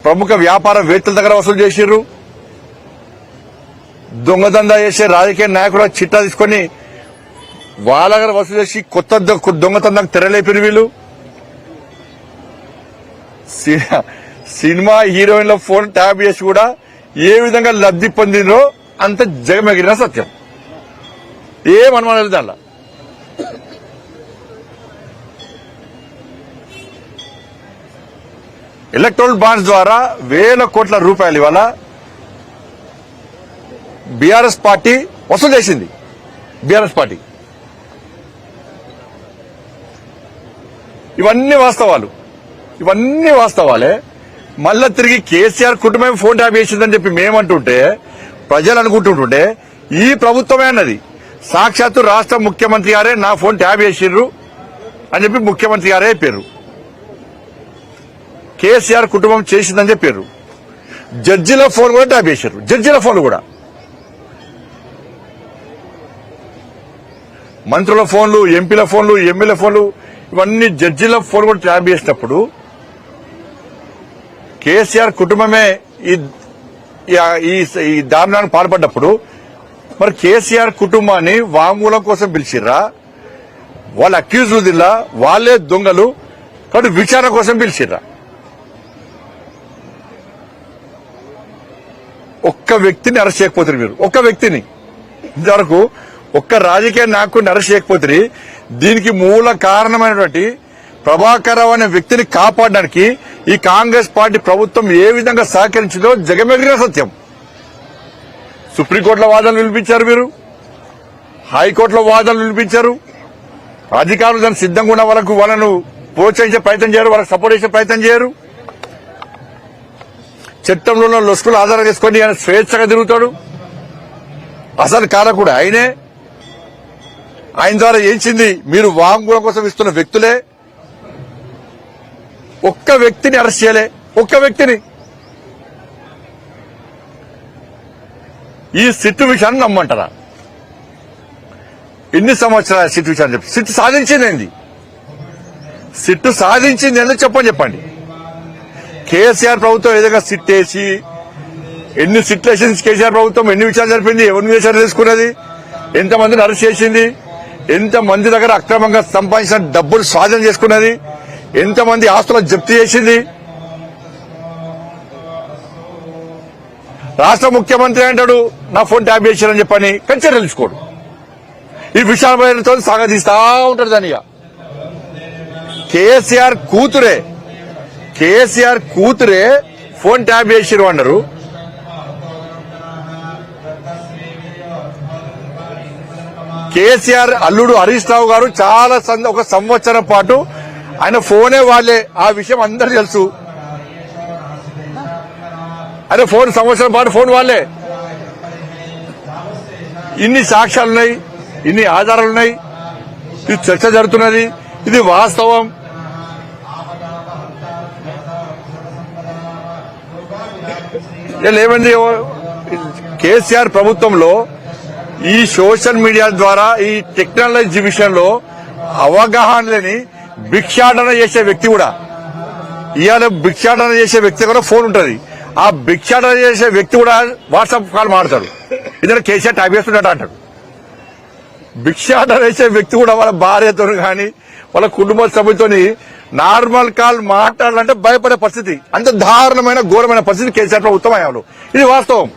ప్రముఖ వ్యాపారవేత్తల దగ్గర వసూలు చేసిర్రు. దొంగదందా చేసే రాజకీయ నాయకుల చిట్టా తీసుకొని వాళ్ళ దగ్గర వసూలు చేసి కొత్త దొంగతందాకు తెరలేపిరు వీళ్ళు. సినిమా హీరోయిన్ల ఫోన్ ట్యాప్ చేసి కూడా ఏ విధంగా లబ్ధి పొందినో అంత జగమెగిరిన సత్యం. ఏమనుమానం దానిలో. ఎలక్ట్రల్ బాండ్స్ ద్వారా వేల కోట్ల రూపాయలు ఇవాళ బీఆర్ఎస్ పార్టీ వసూలు చేసింది. బీఆర్ఎస్ పార్టీ ఇవన్నీ వాస్తవాలే. మళ్ళా తిరిగి కేసీఆర్ కుటుంబం ఫోన్ ట్యాప్ చేసిందని చెప్పి మేమంటుంటే ప్రజలు అనుకుంటుంటే ఈ ప్రభుత్వమే అన్నది. సాక్షాత్తు రాష్ట్ర ముఖ్యమంత్రి గారే నా ఫోన్ ట్యాప్ చేసిర్రు అని చెప్పి ముఖ్యమంత్రి గారే చెప్పారు. కేసీఆర్ కుటుంబం చేసిందని చెప్పారు. జడ్జిల ఫోన్ కూడా ట్యాప్ చేశారు. జడ్జిల ఫోన్లు కూడా, మంత్రుల ఫోన్లు, ఎంపీల ఫోన్లు, ఎమ్మెల్యే ఫోన్లు, ఇవన్నీ జడ్జిల ఫోన్ కూడా ట్యాప్ చేసినప్పుడు కేసీఆర్ కుటుంబమే ఈ దారుణానికి పాల్పడ్డప్పుడు మరి కేసీఆర్ కుటుంబాన్ని వాంగ్మూలం కోసం పిలిచిర్రా? వాళ్ళ అక్యూజులు దిల్లా, వాళ్లే దొంగలు కాబట్టి విచారణ కోసం పిలిచిర్రా? ఒక్క వ్యక్తిని అరెస్ట్ చేయకపోతే మీరు, ఒక్క వ్యక్తిని ఇంతవరకు ఒక్క రాజకీయ నాయకుడిని అరెస్ట్ చేయకపోతే దీనికి మూల కారణమైనటువంటి ప్రభాకర్ రావు అనే వ్యక్తిని కాపాడడానికి ఈ కాంగ్రెస్ పార్టీ ప్రభుత్వం ఏ విధంగా సహకరించిందో జగమెగిరిన సత్యం. సుప్రీంకోర్టులో వాదనలు వినిపించారు మీరు, హైకోర్టులో వాదనలు వినిపించారు. అధికారులు దానికి సిద్ధంగా ఉన్న వాళ్ళను ప్రోత్సహించే ప్రయత్నం చేయరు, వాళ్ళకి సపోర్ట్ చేసే ప్రయత్నం చేయరు. చట్టంలో ఉన్న లొసుకులు ఆధారం చేసుకొని ఆయన స్వేచ్ఛగా తిరుగుతాడు. అసలు కారకుడు ఆయనే. ఆయన ద్వారా ఏంచింది మీరు వాంగ్మూలం కోసం ఇస్తున్న వ్యక్తులే. ఒక్క వ్యక్తిని అరెస్ట్ చేయలే, ఒక్క వ్యక్తిని. ఈ సిట్టు విషయాన్ని నమ్మంటారా? ఎన్ని సంవత్సరాల సిట్టు విషయాన్ని చెప్పి సిట్టు సాధించింది ఏంది? సిట్టు సాధించింది ఎందుకు చెప్పండి. కేసీఆర్ ప్రభుత్వం ఏదైనా సిట్ వేసి ఎన్ని సిట్లు వేసింది కేసీఆర్ ప్రభుత్వం, ఎన్ని విచారణ జరిపింది, ఎవరిని విచారణ తీసుకున్నది, ఎంతమందిని అరెస్ట్ చేసింది, ఎంతమంది దగ్గర అక్రమంగా సంపాదించిన డబ్బులు స్వాధీనం చేసుకున్నది, ఎంతమంది ఆస్తులను జప్తు చేసింది. రాష్ట్ర ముఖ్యమంత్రి అంటాడు నా ఫోన్ ట్యాప్ చేశారని చెప్పని కంచె తెలుసుకోడు. ఈ విషయాలతో సాగదీస్తా ఉంటాడు. దానిగా కేసీఆర్ కూతురే ఫోన్ ట్యాప్ చేసిరు అన్నారు. కేసీఆర్ అల్లుడు హరీష్ రావు గారు చాలా ఒక సంవత్సరం పాటు ఆయన ఫోనే వాళ్లే, ఆ విషయం అందరూ తెలుసు. ఆయన ఫోన్ సంవత్సరం పాటు ఫోన్ వాళ్లే. ఇన్ని సాక్ష్యాలున్నాయి, ఇన్ని ఆధారాలున్నాయి, ఇది చర్చ జరుగుతున్నది, ఇది వాస్తవం. ఏమైంది? కేసీఆర్ ప్రభుత్వంలో ఈ సోషల్ మీడియా ద్వారా ఈ టెక్నాలజీ విషయంలో అవగాహన లేని భిక్షాటన చేసే వ్యక్తి కూడా, ఇవాళ భిక్షాటన చేసే వ్యక్తి కూడా ఫోన్ ఉంటుంది. ఆ భిక్షాటన చేసే వ్యక్తి కూడా వాట్సాప్ కాల్ మాడతాడు. ఇద్దరు కేసీఆర్ టైప్ చేస్తున్నట్టు అంటాడు. భిక్షాటన చేసే వ్యక్తి కూడా వాళ్ళ భార్యతో కానీ వాళ్ళ కుటుంబ సభ్యులతో నార్మల్ కాల్ మాట్లాడాలంటే భయపడే పరిస్థితి, అంత దారుణమైన ఘోరమైన పరిస్థితి కేసీఆర్ ప్రభుత్వం అయ్యాడు. ఇది వాస్తవం.